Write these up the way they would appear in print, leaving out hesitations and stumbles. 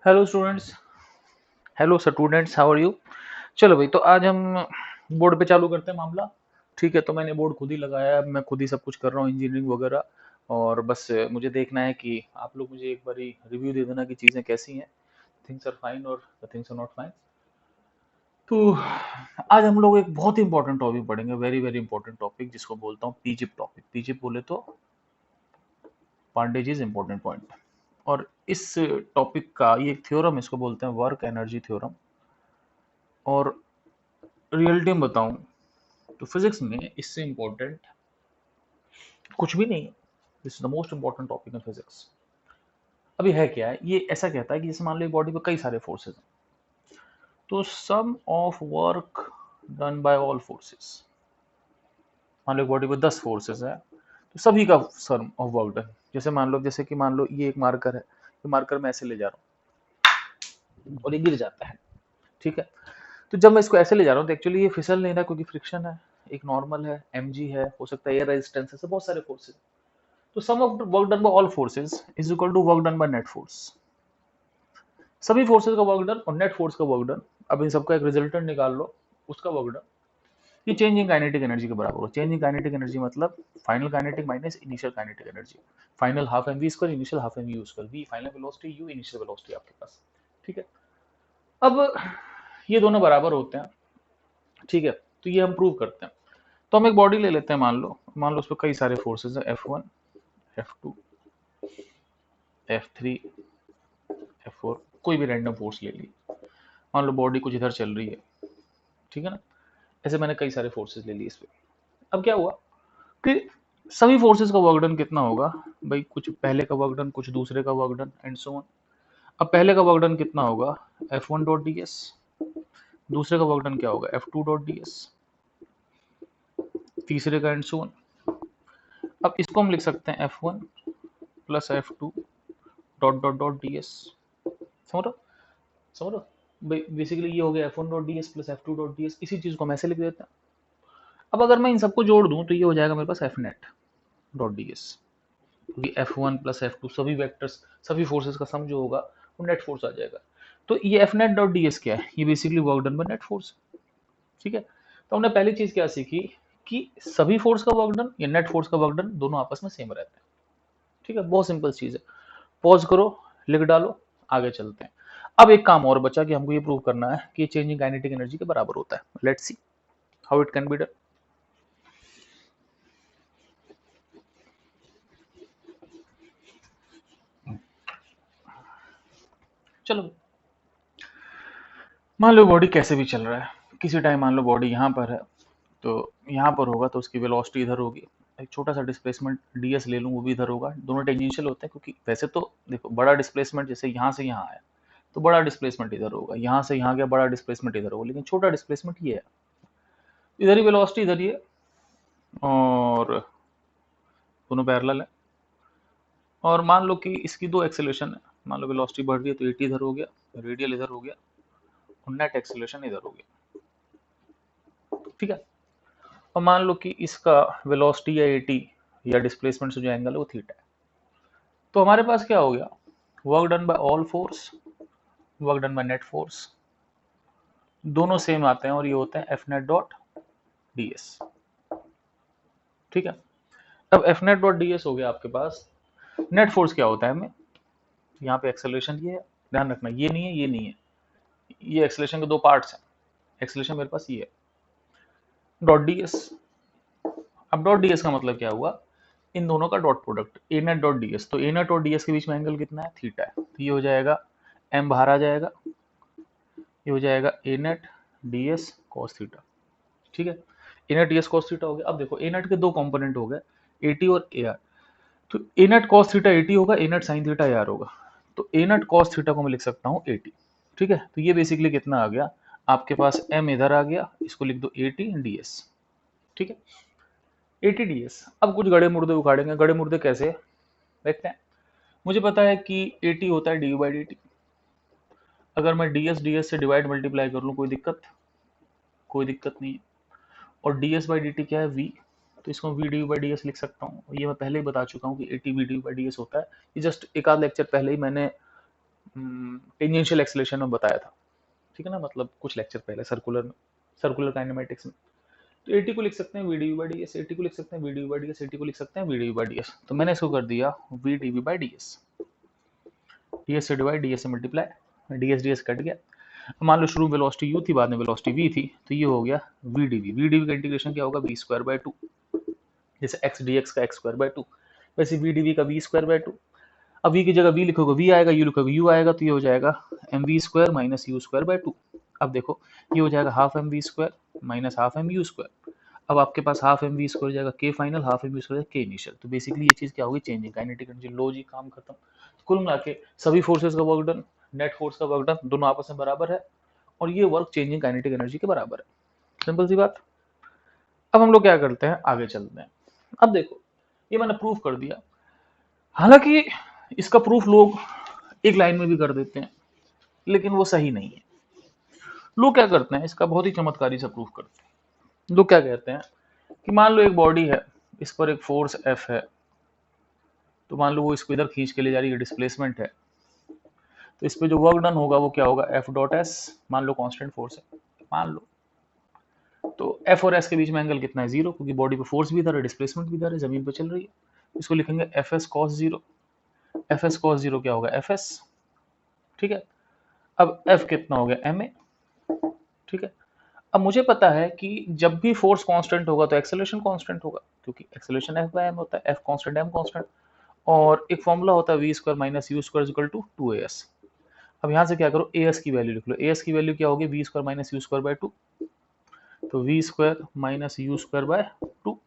Hello students. Hello students, how are you? चलो भाई, तो आज हम बोर्ड पे चालू करते हैं मामला। ठीक है, तो मैंने बोर्ड खुद ही लगाया है, मैं खुद ही सब कुछ कर रहा हूँ, इंजीनियरिंग वगैरह। और बस मुझे देखना है कि आप लोग मुझे एक बारी रिव्यू दे देना कि चीज़ें कैसी हैं। थिंग्स आर फाइन और थिंग्स आर नॉट फाइन। तो आज हम लोग एक बहुत ही इंपॉर्टेंट टॉपिक पढ़ेंगे, वेरी वेरी इंपॉर्टेंट टॉपिक, जिसको बोलता हूँ पीजिप टॉपिक। पीजिप बोले तो Pandey ji is important point. और इस टॉपिक का ये एक थ्योरम, इसको बोलते हैं वर्क एनर्जी थ्योरम। और रियलिटी में बताऊं तो फिजिक्स में इससे इम्पोर्टेंट कुछ भी नहीं है। This is the most important topic in physics. अभी है क्या है, ये ऐसा कहता है कि जैसे मान लो बॉडी पे कई सारे फोर्सेस हैं, तो sum of work done by all forces. मान लो बॉडी पे 10 फोर्सेस है, तो सभी का सम ऑफ वर्क डन। जैसे कि मान लो ये एक मार्कर है, ये मार्कर मैं ऐसे ले जा रहा हूँ और ये गिर जाता है। ठीक है, तो जब मैं इसको ऐसे ले जा रहा हूँ तो एक्चुअली ये फिसल नहीं रहा, क्योंकि फ्रिक्शन है, एक नॉर्मल है, mg है, हो सकता है एयर रेजिस्टेंस है, सब बहुत सारे फोर्सेस। तो sum of work done by all forces is equal to work done by net force. सभी फोर्सेस का वर्क डन और नेट फोर्स का वर्क डन, अब इन सबका एक रिजल्टेंट निकाल लो, उसका वर्क डन, ये चेंज इन काइनेटिक एनर्जी के बराबर हो। चेंज इन काइनेटिक एनर्जी मतलब final kinetic minus initial kinetic energy. Final half M we square, initial half M we square. We final velocity, you initial velocity आपके पास। ठीक है, अब ये दोनों बराबर होते हैं। ठीक है, तो ये हम प्रूव करते हैं। तो हम एक बॉडी ले लेते हैं, मान लो उस पर कई सारे फोर्सेस हैं, F1, F2, F3, F4, कोई भी रैंडम फोर्स ले ली। मान लो बॉडी कुछ इधर चल रही है, ठीक है ना। ऐसे मैंने कई सारे फोर्सेस ले लिए इस पे। अब क्या हुआ कि सभी फोर्सेस का वर्क डन कितना होगा भाई, कुछ पहले का वर्क डन, कुछ दूसरे का work done, and so on. अब पहले का वर्क डन कितना होगा, F1 डॉट डी एस। दूसरे का वर्क डन क्या होगा, F2 डॉट डी एस। तीसरे का एंड सो ऑन। अब इसको हम लिख सकते हैं F1 plus F2 dot dot dot D S. समझ रहे हो? समझ रहे हो? बेसिकली ये हो गया F1 dot D S plus F2 dot D S. इसी चीज को हम ऐसे लिख देते हैं। अब अगर मैं इन सबको जोड़ दूं तो ये हो जाएगा मेरे पास F net dot D S, क्योंकि F1 प्लस F2 सभी वेक्टर्स, सभी फोर्सेस का सम जो होगा वो नेट फोर्स आ जाएगा। तो ये F net dot D S क्या है, ये basically work done by net force. ठीक है, तो हमने पहली चीज क्या सीखी कि सभी फोर्स का वर्क डन या नेट फोर्स का वर्क डन दोनों आपस में सेम रहते हैं। ठीक है, बहुत सिंपल चीज है। पॉज करो, लिख डालो, आगे चलते हैं। अब एक काम और बचा कि हमको ये प्रूव करना है कि चेंजिंग काइनेटिक एनर्जी के बराबर होता है। Let's see how it can be done. चलो, मान लो बॉडी कैसे भी चल रहा है, किसी टाइम मान लो बॉडी यहाँ पर है, तो यहाँ पर होगा तो उसकी वेलोसिटी इधर होगी। एक छोटा सा डिस्प्लेसमेंट ds ले लूँ, वो भी इधर होगा। दोनों टेंजेंशियल होते हैं, क्योंकि वैसे तो देखो बड़ा डिस्प्लेसमेंट जैसे यहाँ से यहाँ है तो बड़ा डिस्प्लेसमेंट इधर होगा, यहाँ से यहाँ गया बड़ा डिस्प्लेसमेंट इधर होगा, लेकिन छोटा डिस्प्लेसमेंट ये है, इधर ही वेलोसिटी इधर ही है, और दोनों पैरेलल है। और मान लो कि इसकी दो एक्सेलरेशन है, मान लो वेलोसिटी बढ़ रही है तो 80 इधर हो गया, रेडियल इधर हो गया, और नेट एक्सेलरेशन इधर हो गया। ठीक है, और मान लो कि इसका वेलोसिटी या 80 या डिस्प्लेसमेंट से जो एंगल है वो थीटा है। तो हमारे पास क्या हो गया, work done by all force, work done by net force, दोनों सेम आते हैं और ये होते हैं F net dot D S. ठीक है, अब F net dot D S हो गया आपके पास। नेट फोर्स क्या होता है हमें, यहाँ पे एक्सेलरेशन ये है, ध्यान रखना ये नहीं है ये नहीं है, ये एक्सेलरेशन के दो पार्ट्स हैं। एक्सेलरेशन मेरे पास ये है, डॉट डी एस। अब डॉट डी एस का मतलब क्या हुआ, इन दोनों का डॉट प्रोडक्ट ए नेट डॉट डी एस। तो ए नेट और डी एस के बीच में एंगल कितना है, थीटा है, तो ये हो जाएगा एम बाहर आ जाएगा, ये हो जाएगा a net d s cos theta. ठीक है, a net d s cos theta हो गया। अब देखो ए नेट के दो कंपोनेंट हो गए, ए टी और ए आर। तो a net cos theta a t होगा, a net sine theta a r होगा। तो ए नेट कॉस थीटा को मैं लिख सकता हूँ ए टी। ठीक है, तो ये बेसिकली कितना आ गया आपके पास, एम इधर आ गया, इसको लिख दो ए टी डी एस। ठीक है, ए टी डी एस। अब कुछ गड़े मुर्दे उखाड़ेंगे। गड़े मुर्दे कैसे देखते हैं। मुझे पता है कि ए टी होता है डी बाई डी टी। अगर मैं डी एस से डिवाइड मल्टीप्लाई कर लूँ, कोई दिक्कत, कोई दिक्कत नहीं है। और D S by D T क्या है, वी, तो इसको V D by D S लिख सकता हूँ। ये मैं पहले ही बता चुका हूँ कि A T V D by D S होता है। ये जस्ट एक आध लेक्चर पहले ही मैंने टेंजेंशियल एक्सेलरेशन में बताया था, ठीक है ना, मतलब कुछ लेक्चर पहले सर्कुलर में, सर्कुलर काइनेमेटिक्स में। तो एटी को लिख सकते हैं V D V by D S, एटी को लिख सकते हैं V D V by D S, एटी को लिख सकते हैं V D V by D S. तो मैंने इसको कर दिया V D V by D S, D S से डिवाइड, डी एस से मल्टीप्लाई, डी एस कट गया। मान लो शुरू में वेलोसिटी यू थी, बाद में वेलोसिटी वी थी, तो ये हो गया V D V. V D V का इंटीग्रेशन क्या होगा, वी स्क्वायर बाय टू, जैसे एक्स डी एक्स का एक्स स्क्वायर बाय टू, वैसे वी डी वी का वी स्क्वायर बाय टू। अब वी की जगह वी लिखोगे वी आएगा, यू लिखोगे यू आएगा, तो ये हो जाएगा M we square minus you square by two. अब देखो ये हो जाएगा half M we square minus half M you square. अब आपके पास हाफ एम वी स्क्वायर जाएगा के final, half M we square के इनिशियल। तो बेसिकली ये चीज क्या होगी, चेंजिंग काइनेटिक एनर्जी। लो जी, काम खत्म। कुल मिला के सभी फोर्सेस का वर्क डन, नेट फोर्स का वर्क डन, दोनों आपस में बराबर है, और ये वर्क चेंजिंग काइनेटिक एनर्जी के बराबर है। सिंपल सी बात। अब हम लोग क्या करते हैं, आगे चलते हैं। अब देखो ये मैंने प्रूफ कर दिया, हालांकि इसका प्रूफ लोग एक लाइन में भी कर देते हैं, लेकिन वो सही नहीं है। लोग क्या करते हैं, इसका बहुत ही चमत्कारी सा प्रूफ करते हैं। लोग क्या कहते हैं कि मान लो एक बॉडी है, इस पर एक फोर्स एफ है, तो मान लो वो इसको इधर खींच के ले जा रही है, डिस्प्लेसमेंट है, तो इस पे जो वर्क डन होगा वो क्या होगा, एफ डॉट एस। मान लो कांस्टेंट फोर्स है, मान लो, तो एफ और एस के बीच में एंगल कितना है, जीरो, क्योंकि बॉडी पे फोर्स भी इधर है, डिस्प्लेसमेंट भी इधर है, जमीन पे चल रही है। इसको लिखेंगे F S cos zero. F S cos zero क्या होगा, एफ एस, ठीक है। अब एफ कितना हो गया, एम ए, ठीक है। अब मुझे पता है कि जब भी फोर्स कांस्टेंट होगा तो एक्सेलरेशन कांस्टेंट होगा, क्योंकि एक्सेलरेशन एफ बाय एम होता है, एफ कांस्टेंट एम कांस्टेंट। और एक फॉर्मूला होता है V square minus you square equal to two A S. अब यहाँ से क्या करो, ए एस की वैल्यू लिख लो। ए एस की वैल्यू क्या होगी, v square minus you square by two, तो v square minus you square by two.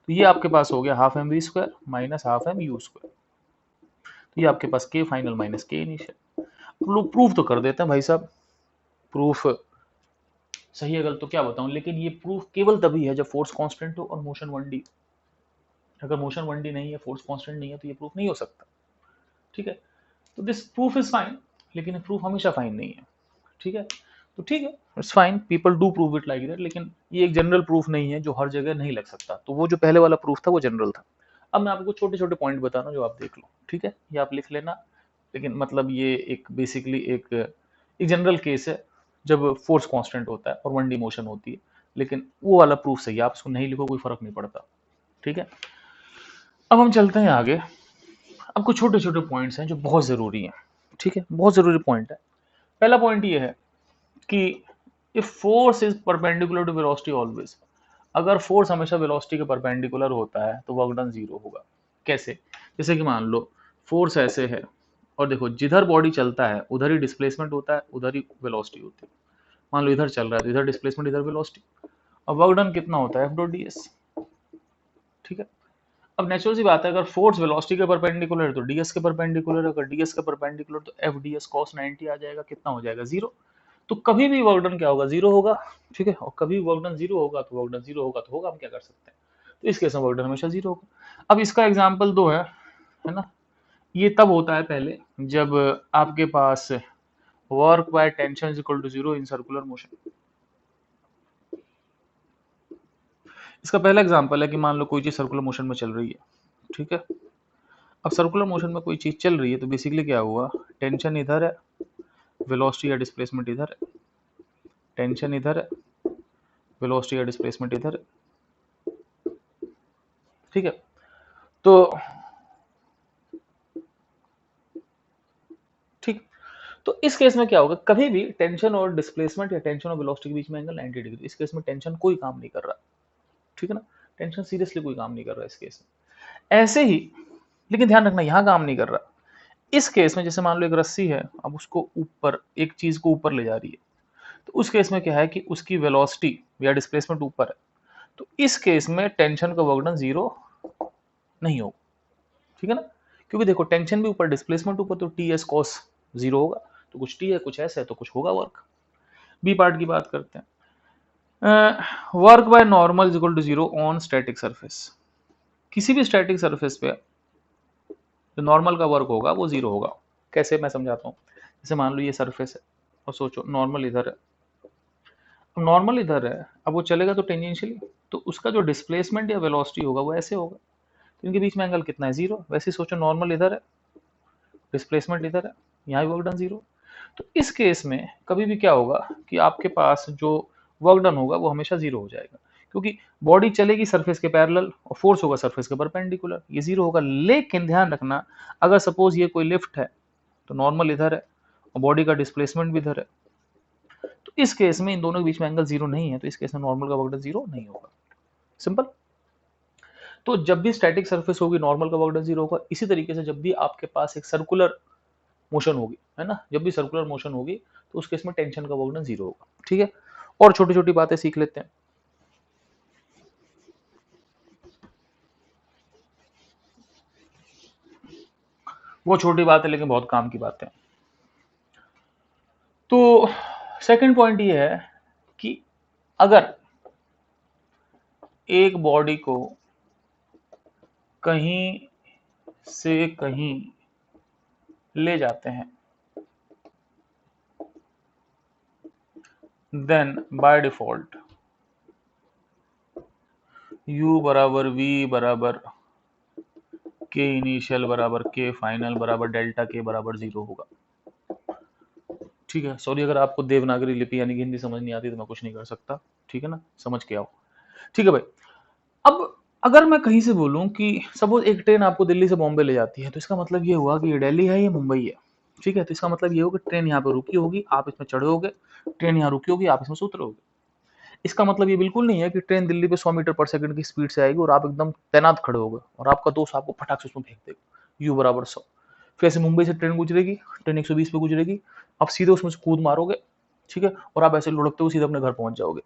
तो ये आपके पास हो गया half M we square minus half M you square. तो ये आपके पास K final minus K initial. लोग प्रूफ तो कर देते हैं भाई साहब, प्रूफ सही है गलत तो क्या बताऊं, लेकिन ये प्रूफ केवल तभी है जब फोर्स कांस्टेंट हो और मोशन 1D। अगर मोशन 1D नहीं है, फोर्स कांस्टेंट नहीं है, तो ये प्रूफ नहीं हो सकता, ठीक है। तो दिस प्रूफ इज फाइन, लेकिन प्रूफ हमेशा फाइन नहीं है, ठीक है। तो ठीक है, it's fine, people do prove it like that, लेकिन ये एक जनरल प्रूफ नहीं है जो हर जगह नहीं लग सकता। तो वो जो पहले वाला प्रूफ था वो जनरल था। अब मैं आपको छोटे छोटे पॉइंट बता रहा हूँ जो आप देख लो, ठीक है, ये आप लिख लेना। लेकिन मतलब ये एक बेसिकली एक जनरल केस है जब फोर्स कांस्टेंट होता है और 1D मोशन होती है, लेकिन वो वाला प्रूफ सही है, आप इसको नहीं लिखो कोई फर्क नहीं पड़ता, ठीक है। अब हम चलते हैं आगे। अब कुछ छोटे छोटे पॉइंट्स हैं जो बहुत जरूरी हैं, ठीक है, बहुत जरूरी पॉइंट है। पहला पॉइंट ये है कि if force is perpendicular to velocity always, अगर फोर्स हमेशा वेलोसिटी के परपेंडिकुलर होता है तो वर्क डन जीरो होगा। कैसे, जैसे कि मान लो फोर्स ऐसे है, और देखो जिधर बॉडी चलता है उधर ही डिस्प्लेसमेंट होता है, उधर ही वेलोसिटी होती है। मान लो इधर चल रहा है तो इधर डिस्प्लेसमेंट, इधर वेलोसिटी। अब वर्क डन कितना होता है, एफ डॉट डी एस, ठीक है। अब नेचुरल सी बात है, अगर फोर्स वेलोसिटी के परपेंडिकुलर है तो डीएस के परपेंडिकुलर है, अगर डीएस के परपेंडिकुलर तो एफ डी एस कॉस 90 आ जाएगा, कितना हो जाएगा, जीरो। तो कभी भी वर्क डन क्या होगा, जीरो होगा, ठीक है। और कभी वर्क डन जीरो होगा तो वर्क डन जीरो होगा तो होगा, हम क्या कर सकते हैं। तो इस केस में वर्क डन हमेशा जीरो होगा। अब इसका एग्जाम्पल दो है ना। ये तब होता है पहले जब आपके पास work by tension is equal to zero in circular motion. इसका पहला एग्जांपल है कि मान लो कोई चीज सर्कुलर मोशन में चल रही है, ठीक है। अब सर्कुलर मोशन में कोई चीज चल रही है तो बेसिकली क्या हुआ, टेंशन इधर है, वेलोसिटी या डिस्प्लेसमेंट इधर है, टेंशन इधर है, वेलोसिटी या डिस्प्लेसमेंट इधर है, ठीक है। तो ठीक, तो इस केस में क्या होगा, कभी भी टेंशन और डिस्प्लेसमेंट या टेंशन और वेलोसिटी के बीच में एंगल 90 डिग्री। इस केस में टेंशन कोई काम नहीं कर रहा, ठीक है ना, टेंशन सीरियसली कोई काम नहीं कर रहा इस केस में। ऐसे ही, लेकिन ध्यान रखना यहां काम नहीं कर रहा। इस केस में जैसे मान लो एक रस्सी है, अब उसको ऊपर, एक चीज को ऊपर ले जा रही है, तो उस केस में क्या है कि उसकी वेलोसिटी या डिस्प्लेसमेंट ऊपर है, तो इस केस में टेंशन का वर्क डन जीरो नहीं होगा, ठीक है ना। क्योंकि देखो टेंशन भी ऊपर, डिस्प्लेसमेंट ऊपर, तो टी एस कॉस जीरो होगा। तो कुछ टी है, कुछ एस है, तो कुछ होगा वर्क। बी पार्ट की बात करते हैं। Work by normal is equal to zero on static surface. किसी भी स्टैटिक सरफेस पे जो नॉर्मल का वर्क होगा वो जीरो होगा। कैसे, मैं समझाता हूँ। जैसे मान लो ये सरफेस है और सोचो नॉर्मल इधर है, अब नॉर्मल इधर है, अब वो चलेगा तो टेंजेंशियली, तो उसका जो डिस्प्लेसमेंट या वेलोसिटी होगा वो ऐसे होगा। तो इनके बीच में एंगल कितना है, जीरो। वैसे ही सोचो नॉर्मल इधर है, डिस्प्लेसमेंट इधर है, यहाँ भी वर्क डन जीरो। तो इस केस में कभी भी क्या होगा कि आपके पास जो वर्क डन होगा वो हमेशा जीरो हो जाएगा, क्योंकि बॉडी चलेगी सरफेस के पैरेलल और फोर्स होगा सरफेस के परपेंडिकुलर, ये जीरो होगा। लेकिन ध्यान रखना, अगर सपोज ये कोई लिफ्ट है तो नॉर्मल इधर है और बॉडी का डिस्प्लेसमेंट भी इधर है, तो इस केस में इन दोनों के बीच में एंगल जीरो नहीं है, तो इस केस में नॉर्मल का वर्क डन जीरो नहीं होगा। सिंपल। तो जब भी स्टैटिक सरफेस होगी नॉर्मल का वर्क डन जीरो होगा। इसी तरीके से जब भी आपके पास एक सर्कुलर मोशन होगी, है ना, जब भी सर्कुलर मोशन होगी तो उस केस में टेंशन का वर्क डन जीरो होगा। ठीक है, और छोटी छोटी बातें सीख लेते हैं। वो छोटी बात है लेकिन बहुत काम की बात है। तो सेकंड पॉइंट ये है कि अगर एक बॉडी को कहीं से कहीं ले जाते हैं, देन बाय डिफॉल्ट u बराबर v बराबर के इनिशियल बराबर के फाइनल बराबर डेल्टा के बराबर जीरो होगा। ठीक है, सॉरी अगर आपको देवनागरी लिपि यानी कि हिंदी समझ नहीं आती तो मैं कुछ नहीं कर सकता। ठीक है ना, समझ के आओ। ठीक है भाई। अब अगर मैं कहीं से बोलूं कि सपोज एक ट्रेन आपको दिल्ली से बॉम्बे ले जाती है, तो इसका मतलब ये हुआ कि ये दिल्ली है, ये मुंबई है। ठीक है, तो इसका मतलब ये होगा ट्रेन यहाँ पे रुकी होगी, आप इसमें चढ़ोगे, ट्रेन यहाँ रुकी होगी, आप इसमें से उतरोगे। इसका मतलब ये बिल्कुल नहीं है कि ट्रेन दिल्ली पे 100 मीटर पर सेकंड की स्पीड से आएगी और आप एकदम तैनात खड़े होगे और आपका दोस्त आपको फटाक से उसमें फेंक देगा, यू बराबर 100। फिर ऐसे मुंबई से ट्रेन गुजरेगी, ट्रेन 120 पे गुजरेगी, आप सीधे उसमें से कूद मारोगे, ठीक है, और आप ऐसे लुढ़कते हुए सीधे अपने घर पहुंच जाओगे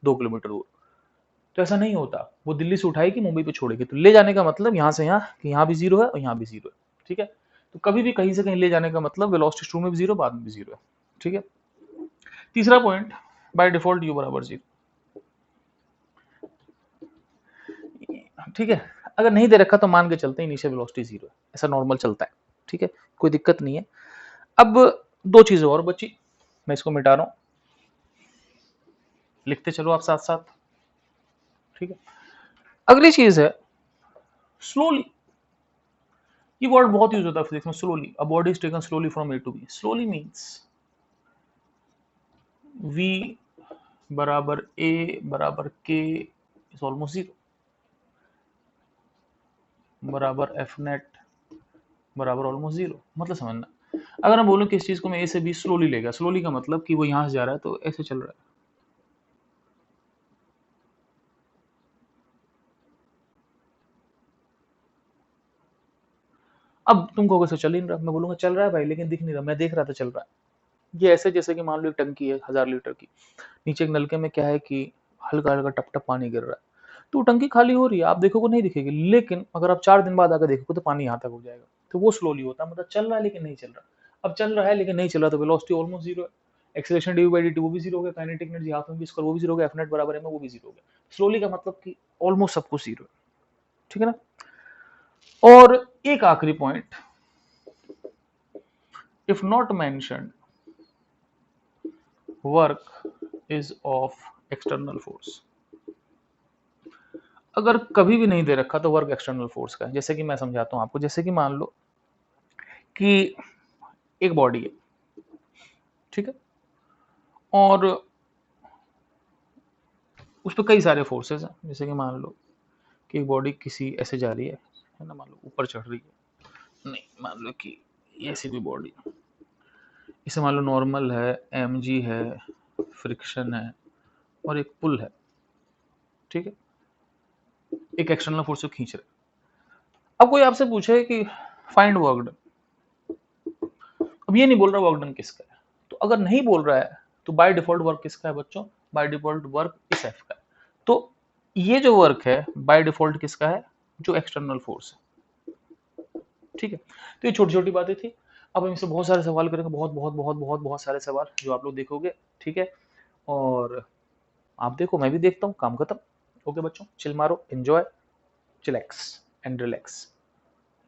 2 किलोमीटर दूर। तो ऐसा नहीं होता, वो दिल्ली से उठाएगी मुंबई पे छोड़ेगी। तो ले जाने का मतलब यहाँ से यहाँ कि यहाँ भी जीरो है और यहाँ भी जीरो है। ठीक है, तो कभी भी कहीं से कहीं ले जाने का मतलब वेलोसिटी शुरू में भी जीरो, बाद में भी जीरो है। ठीक है, तीसरा पॉइंट, बाय डिफॉल्ट यू बराबर जीरो। ठीक है, अगर नहीं दे रखा तो मान के चलते हैं इनिशियल वेलोसिटी जीरो है, ऐसा नॉर्मल चलता है। ठीक है, कोई दिक्कत नहीं है। अब दो चीजें और बची, मैं इसको मिटा रहा हूं, लिखते चलो आप साथ साथ। ठीक है, अगली चीज है स्लोली। ये वर्ड बहुत यूज होता है फिजिक्स में, slowly. A body is taken slowly from A to B. Slowly means v बराबर a बराबर k इज ऑलमोस्ट जीरो बराबर एफ नेट बराबर ऑलमोस्ट जीरो। मतलब समझना, अगर मैं बोलूं कि इस चीज को मैं ए से बी स्लोली ले गया, स्लोली का मतलब कि वो यहां से जा रहा है तो ऐसे चल रहा है। अब तुम कहोगे सर चल ही नहीं रहा, मैं बोलूंगा चल रहा है भाई लेकिन दिख नहीं रहा, मैं देख रहा था चल रहा है। ये ऐसे जैसे कि मान लो एक टंकी है 1000 लीटर की, नीचे एक नलके में क्या है कि हल्का हल्का टप टप पानी गिर रहा है, तो टंकी खाली हो रही है, आप देखोगे नहीं दिखेगी, लेकिन अगर आप 4 दिन बाद आकर देखोगे तो पानी यहाँ तक हो जाएगा। तो वो स्लोली होता है, मतलब चल रहा है लेकिन नहीं चल रहा। अब चल रहा है लेकिन नहीं चल रहा तो वेलोसिटी ऑलमोस्ट जीरो है। Acceleration D by D T वो भी जीरो हो गया, kinetic energy half M we square वो भी जीरो हो गया, एफ नेट बराबर है वो भी जीरो हो गया। स्लोली का मतलब कि ऑलमोस्ट सब कुछ जीरो है। ठीक है ना। और एक आखिरी point, if not mentioned work is of external force. अगर कभी भी नहीं दे रखा तो वर्क एक्सटर्नल फोर्स का है। जैसे कि मैं समझाता हूं आपको, जैसे कि मान लो कि एक बॉडी है, ठीक है, और उस पर कई सारे फोर्सेस हैं। जैसे कि मान लो कि एक बॉडी किसी ऐसे जा रही है ना, मान लो ऊपर चढ़ रही है, नहीं मान लो कि ऐसी भी बॉडी, इसे मान लो नॉर्मल है, एमजी है, फ्रिक्शन है और एक पुल है। ठीक है, एक एक्सटर्नल फोर्स को खींच रहे। अब कोई आपसे पूछे कि फाइंड वर्क डन, अब ये नहीं बोल रहा वर्क डन किसका है, तो अगर नहीं बोल रहा है तो बाय डिफॉल्ट वर्क किसका है बच्चों, बाय डिफॉल्ट वर्क इस एफ का है। तो ये जो वर्क है बाय डिफॉल्ट किसका है, जो एक्सटर्नल फोर्स है। ठीक है, तो ये छोटी छोटी बातें थी। अब हम इससे बहुत सारे सवाल करेंगे, बहुत बहुत बहुत बहुत बहुत सारे सवाल जो आप लोग देखोगे। ठीक है, और आप देखो मैं भी देखता हूँ, काम खत्म। ओके बच्चों, चिल मारो, एंजॉय, चिलैक्स एंड रिलैक्स।